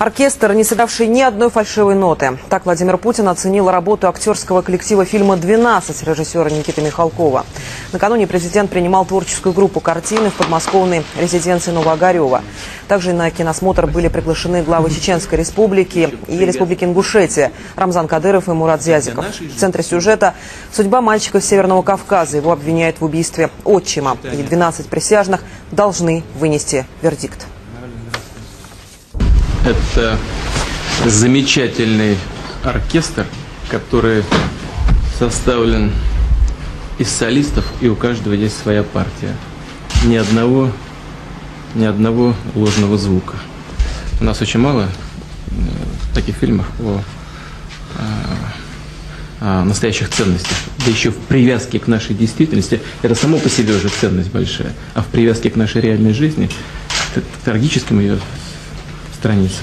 Оркестр, не сыгравший ни одной фальшивой ноты. Так Владимир Путин оценил работу актерского коллектива фильма «12» режиссера Никиты Михалкова. Накануне президент принимал творческую группу картины в подмосковной резиденции Новоогарева. Также на киносмотр были приглашены главы Чеченской республики и Республики Ингушетия Рамзан Кадыров и Мурат Зязиков. В центре сюжета судьба мальчика с Северного Кавказа. Его обвиняют в убийстве отчима. И 12 присяжных должны вынести вердикт. Это замечательный оркестр, который составлен из солистов, и у каждого есть своя партия. Ни одного ложного звука. У нас очень мало таких фильмов о настоящих ценностях. Да еще в привязке к нашей действительности. Это само по себе уже ценность большая. А в привязке к нашей реальной жизни, трагическим ее страницам.